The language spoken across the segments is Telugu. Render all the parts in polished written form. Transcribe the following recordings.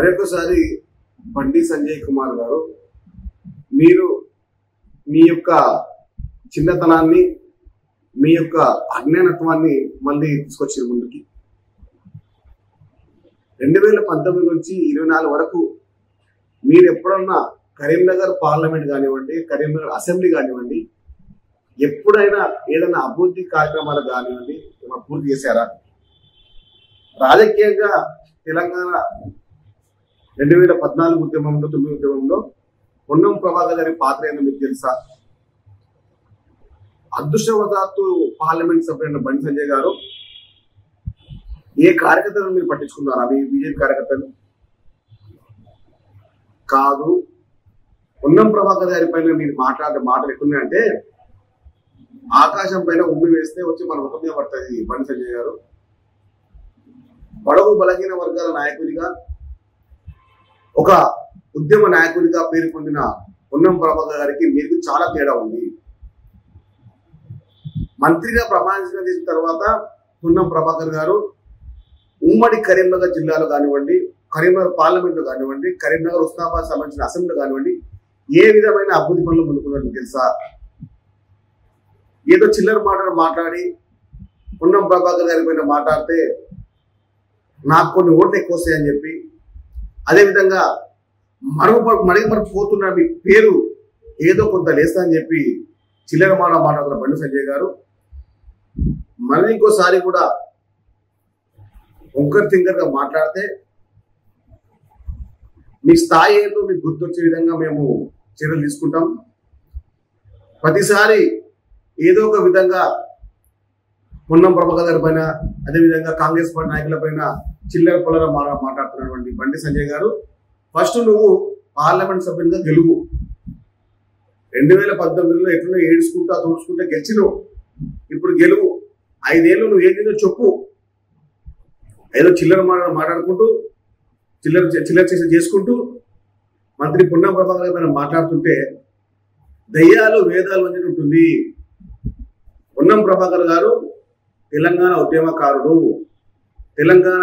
మరొకసారి బండి సంజయ్ కుమార్ గారు, మీరు మీ యొక్క చిన్నతనాన్ని, మీ యొక్క అజ్ఞానత్వాన్ని మళ్ళీ తీసుకొచ్చిన ముందుకి 2019 నుంచి 24 వరకు మీరు ఎప్పుడన్నా కరీంనగర్ పార్లమెంట్ కానివ్వండి, కరీంనగర్ అసెంబ్లీ కానివ్వండి, ఎప్పుడైనా ఏదైనా అభివృద్ధి కార్యక్రమాలు కానివ్వండి పూర్తి చేశారా? రాజకీయంగా తెలంగాణ 2014 ఉద్యమంలో 9 ఉద్యమంలో పొన్నం ప్రభాకర్ గారి పాత్ర ఏందో మీకు తెలుసా? అదృష్టవశాత్తు పార్లమెంట్ సభ్యులైన బండి సంజయ్ గారు ఏ కార్యకర్తలను మీరు పట్టించుకున్నారా? మీ బీజేపీ కార్యకర్తలు కాదు. పొన్నం ప్రభాకర్ గారి పైన మీరు మాట్లాడే మాటలు ఎక్కడున్నాయంటే ఆకాశం పైన ఉమ్మి వేస్తే వచ్చి మన ముఖం మీద పడుతుంది. బండి సంజయ్ గారు బడుగు బలహీన వర్గాల నాయకుడిగా, ఒక ఉద్యమ నాయకుడిగా పేరు పొందిన పొన్నం ప్రభాకర్ గారికి మీకు చాలా తేడా ఉంది. మంత్రిగా ప్రమాణ స్వీకారం చేసిన తర్వాత పొన్నం ప్రభాకర్ గారు ఉమ్మడి కరీంనగర్ జిల్లాలో కానివ్వండి, కరీంనగర్ పార్లమెంట్లో కానివ్వండి, కరీంనగర్ ఉస్మానాబాద్ సంబంధించిన అసెంబ్లీలో కానివ్వండి, ఏ విధమైన అభివృద్ధి పనులు ముందుకున్నారని తెలుసా? ఏదో చిల్లర మాటలు మాట్లాడి పొన్నం ప్రభాకర్ గారి పైన మాట్లాడితే నాకు కొన్ని ఓట్లు ఎక్కువ వస్తాయని చెప్పి, అదేవిధంగా మరుగుపడిపోతున్న మీ పేరు ఏదో కొంత లేస్తా అని చెప్పి చిల్లర మాట్లాడుతున్న బండి సంజయ్ గారు మళ్ళీ ఇంకోసారి కూడా ఒంకర్ తింకర్గా మాట్లాడితే మీ స్థాయి ఏంటో మీకు గుర్తొచ్చే విధంగా మేము చర్యలు తీసుకుంటాం. ప్రతిసారి ఏదో ఒక విధంగా పొన్నం ప్రభాకర్ గారి పైన, అదేవిధంగా కాంగ్రెస్ పార్టీ నాయకుల పైన చిల్లర పొల్లర మాట్లాడుతున్నటువంటి బండి సంజయ్ గారు, ఫస్ట్ నువ్వు పార్లమెంట్ సభ్యునిగా గెలువు. 2019లో ఎట్లా ఏడుచుకుంటా తుడుచుకుంటా గెలిచినావు, ఇప్పుడు గెలువు. 5 ఏళ్ళు నువ్వు ఏదైనా చెప్పు. ఏదో చిల్లర మాట్లాడుకుంటూ చిల్లర చేసుకుంటూ మంత్రి పొన్నం ప్రభాకర్ గారి పైన మాట్లాడుతుంటే దయ్యాలు వేదాలు అనేది ఉంటుంది. పొన్నం ప్రభాకర్ గారు తెలంగాణ ఉద్యమకారుడు. తెలంగాణ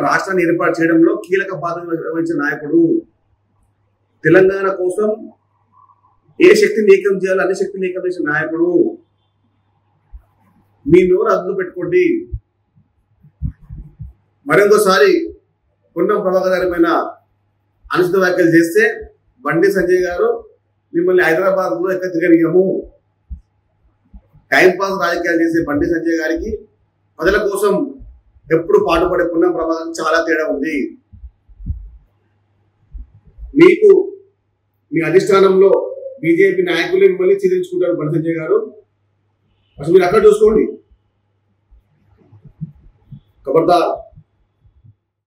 రాష్ట్రాన్ని ఏర్పాటు చేయడంలో కీలక పాత్ర వహించిన నాయకుడు. తెలంగాణ కోసం ఏ శక్తిని ఏకం చేయాలో అన్ని శక్తిని ఏకం చేసిన నాయకుడు. మీ నోరు అదుపు పెట్టుకోండి. మరొకసారి పొన్నం ప్రభాకర్ గారి పైన అనుచిత వ్యాఖ్యలు చేస్తే బండి సంజయ్ గారు మిమ్మల్ని హైదరాబాద్ లో ఎక్కడ తిరగనియము. టైంపాస్ రాజకీయాలు చేసే బండి సంజయ్ గారికి ప్రజల కోసం ఎప్పుడు పాటుపడే పొన్నం ప్రభాకర్ చాలా తేడా ఉంది. మీకు మీ అధిష్టానంలో బీజేపీ నాయకులు మిమ్మల్ని చీదించుకుంటారు. బండి సంజయ్ గారు అసలు మీరు అక్కడ చూసుకోండి. కాబట్టి